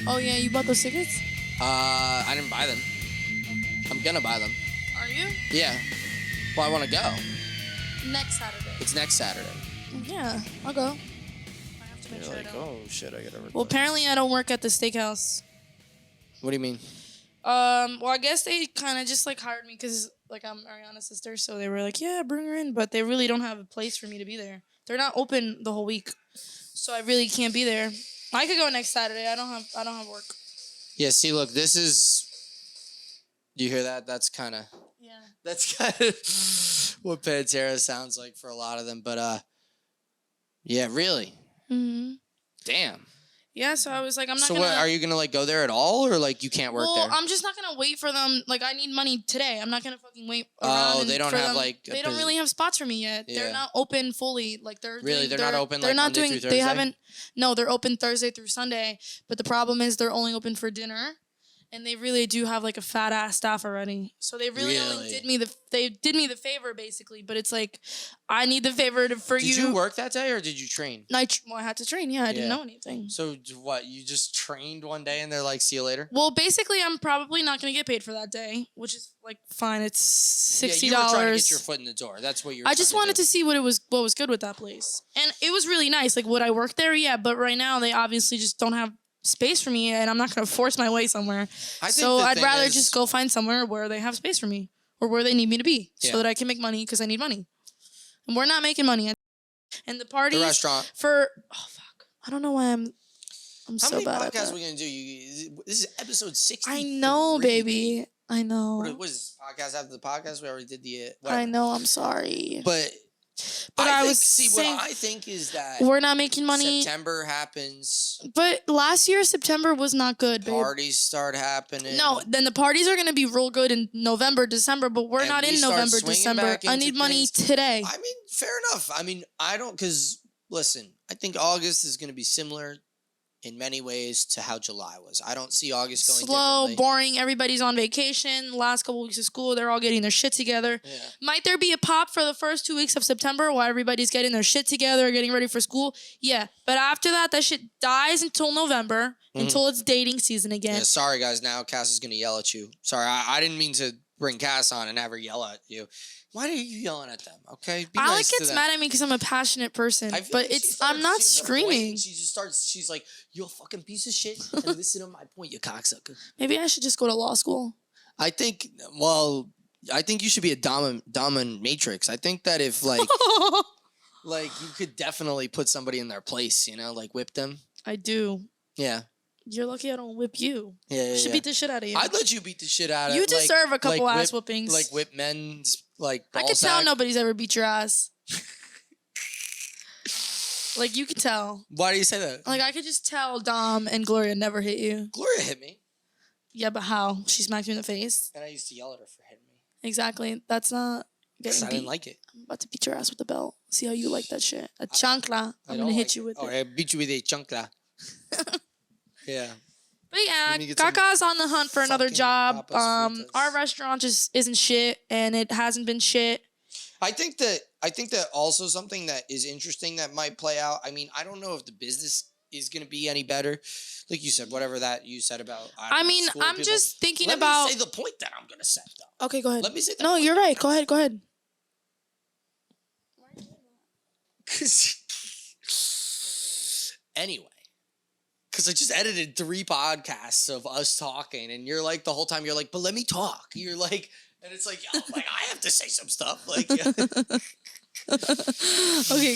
Oh yeah, you bought those tickets? I didn't buy them. I'm gonna buy them. Are you? Yeah. Well, I want to go. Next Saturday. It's next Saturday. Yeah, I'll go. I have to make You're sure like, I don't. oh shit, I gotta record. Well, apparently I don't work at the steakhouse. What do you mean? Well, I guess they kind of just like hired me because like I'm Ariana's sister, so they were like, yeah, bring her in, but they really don't have a place for me to be there. They're not open the whole week, so I really can't be there. I could go next Saturday. I don't have work. Yeah, see, look, this is... You hear that? That's kind of... Yeah. That's kind of what Pantera sounds like for a lot of them. But, yeah, really. Mm-hmm. Damn. Yeah, so I was like, I'm not so gonna... what, are you going to, like, go there at all? Or, like, you can't work there? Well, I'm just not gonna wait for them. Like, I need money today. I'm not gonna fucking wait around. Oh, they don't for have, them. like... They don't really have spots for me yet. Yeah. They're not open fully. Like, they're Really? doing, They're not open, they're like, not Monday doing, through They Thursday? haven't... No, they're open Thursday through Sunday. But the problem is they're only open for dinner. And they really do have like a fat ass staff already, so they really only did me the favor basically. But it's like, I need the favor for you. Did you work that day or did you train? I had to train. Yeah, I didn't know anything. So what? You just trained one day and they're like, "See you later." Well, basically, I'm probably not gonna get paid for that day, which is like fine. It's $60. Yeah, you were trying to get your foot in the door. That's what you're. I just wanted to see what was good with that place, and it was really nice. Like, would I work there? Yeah, but right now they obviously just don't have space for me, and I'm not going to force my way somewhere. So I'd rather just go find somewhere where they have space for me or where they need me to be so that I can make money because I need money. And we're not making money. And the parties... The restaurant. Oh, fuck. I don't know why I'm so bad at that. How many podcasts are we going to do? This is episode 60. I know, baby. I know. What was this? Podcast after the podcast? We already did the... I know, I'm sorry. But I think, what I think is that we're not making money. September happens. But last year, September was not good, babe. Parties start happening. No, then the parties are going to be real good in November, December, but we're not in November, December. I need money today. I mean, fair enough. I mean, I don't, because, listen, I think August is going to be similar in many ways to how July was. I don't see August going slow, differently. boring. Everybody's on vacation. Last couple weeks of school, they're all getting their shit together. Yeah. Might there be a pop for the first 2 weeks of September while everybody's getting their shit together, getting ready for school? Yeah. But after that, that shit dies until November, until it's dating season again. Yeah, sorry, guys. Now Cass is going to yell at you. Sorry, I didn't mean to bring Cass on and have her yell at you. Why are you yelling at them? Okay, be Alec nice to gets them. mad at me because I'm a passionate person, but I'm not screaming. She just starts. She's like, "You're a fucking piece of shit." And listen to my point, you cocksucker. Maybe I should just go to law school. I think. Well, I think you should be a dominatrix. I think that if like you could definitely put somebody in their place. You know, like whip them. I do. Yeah. You're lucky I don't whip you. Yeah, I should beat the shit out of you. I'd let you beat the shit out of you. Deserve a couple ass whoopings. Like whip men's like. I can tell nobody's ever beat your ass. Like you can tell. Why do you say that? Like I could just tell Dom and Gloria never hit you. Gloria hit me. Yeah, but how? She smacked you in the face. And I used to yell at her for hitting me. Exactly. That's not getting beat. I didn't like it. I'm about to beat your ass with the belt. See how you like that shit. A chancla. I'm gonna hit you with it. I beat you with a chancla. Yeah. But yeah, Kaka's on the hunt for another job. Our restaurant just isn't shit, and it hasn't been shit. I think that also something that is interesting that might play out. I mean, I don't know if the business is going to be any better. Like you said, whatever that you said about. I'm just thinking about. Let me say the point that I'm going to set, though. Okay, go ahead. Let me say that. No, you're right. Go ahead. Go ahead. Anyway. Because I just edited 3 podcasts of us talking, and you're like, the whole time, you're like, but let me talk. You're like, and it's like, oh, like I have to say some stuff. Like, okay,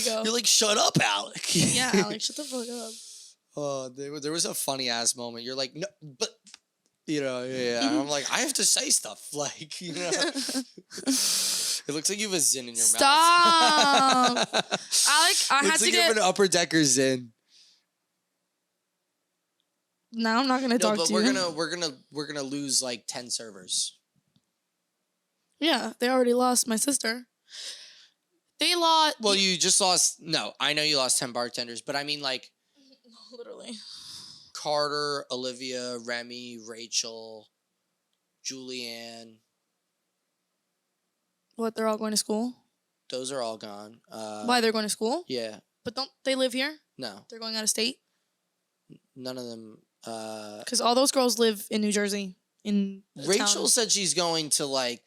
go. You're like, shut up, Alec. Yeah, Alec, shut the fuck up. Oh, there was a funny ass moment. You're like, no, but, you know, yeah. And I'm like, I have to say stuff. Like, you know. It looks like you have a zin in your mouth. Stop. Alec, I had to you have an upper decker zin. Now I'm not gonna talk to you. We're gonna lose like 10 servers. Yeah, they already lost my sister. They lost. Well, you just lost. No, I know you lost 10 bartenders, but I mean like. Literally. Carter, Olivia, Remy, Rachel, Julianne. What? They're all going to school? Those are all gone. Why they're going to school? Yeah. But don't they live here? No. They're going out of state? None of them. Because all those girls live in New Jersey. Rachel said she's going to like.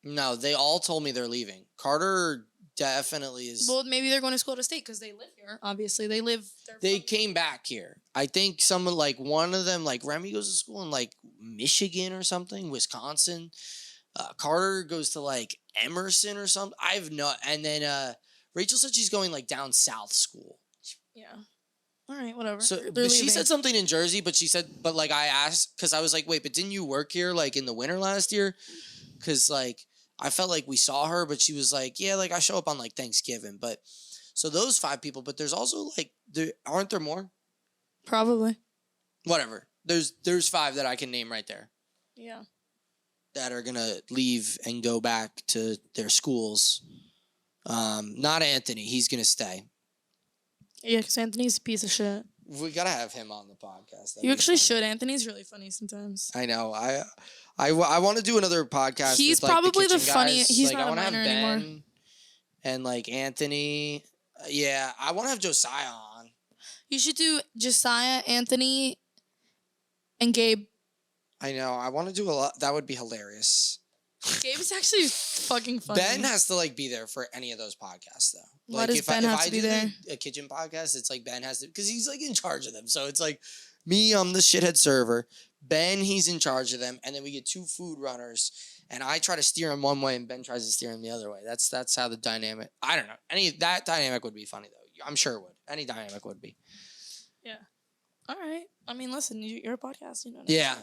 No, they all told me they're leaving. Carter definitely is. Well, maybe they're going to school out of state because they live here. Obviously, they live. They came back here. I think someone like one of them, like Remy, goes to school in like Michigan or something, Wisconsin. Carter goes to like Emerson or something. I have no. And then Rachel said she's going like down south school. Yeah. All right, whatever. So she said something in Jersey, but she said, but like I asked, because I was like, wait, but didn't you work here like in the winter last year? Because like I felt like we saw her, but she was like, yeah, like I show up on like Thanksgiving. But so those 5 people, but there's also like, aren't there more? Probably. Whatever. There's 5 that I can name right there. Yeah. That are gonna leave and go back to their schools. Not Anthony. He's gonna stay. Yeah, because Anthony's a piece of shit. We gotta have him on the podcast. You actually should. Anthony's really funny sometimes. I know. I want to do another podcast. He's with, like, probably the funniest. He's like, not I a minor anymore. And like Anthony. Yeah, I want to have Josiah on. You should do Josiah, Anthony, and Gabe. I know. I want to do a lot. That would be hilarious. Gabe is actually fucking funny. Ben has to like be there for any of those podcasts though. Why Like does Ben have to be there? A kitchen podcast, it's like Ben has to, because he's like in charge of them. So it's like me, I'm the shithead server. Ben, he's in charge of them, and then we get 2 food runners, and I try to steer him one way, and Ben tries to steer him the other way. That's how the dynamic. I don't know. That dynamic would be funny though. I'm sure it would. Any dynamic would be. Yeah. All right. I mean, listen, you're a podcast, you know. Yeah.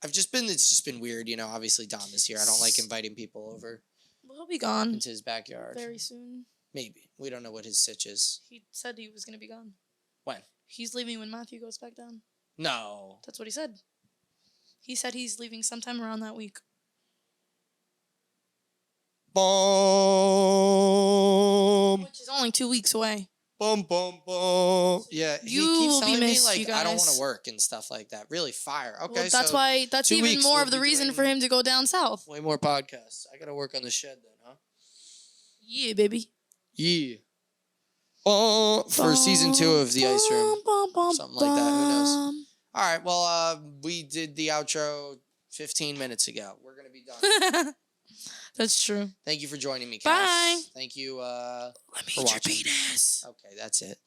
It's just been weird, you know, obviously Don this year. I don't like inviting people over. Well, he'll be gone. Into his backyard. Very soon. Maybe. We don't know what his sitch is. He said he was going to be gone. When? He's leaving when Matthew goes back down. No. That's what he said. He said he's leaving sometime around that week. Boom. Which is only 2 weeks away. Boom, boom, boom. Yeah, he keeps telling me, like, I don't want to work and stuff like that. Really fire. Okay, well, that's even more of the reason for him to go down south. Way more podcasts. I got to work on the shed then, huh? Yeah, baby. Yeah. For season 2 of The Ice Room. Something like that. Who knows? All right, well, we did the outro 15 minutes ago. We're going to be done. That's true. Thank you for joining me, Cass. Bye. Thank you Let me for eat watching. your penis. Okay, that's it.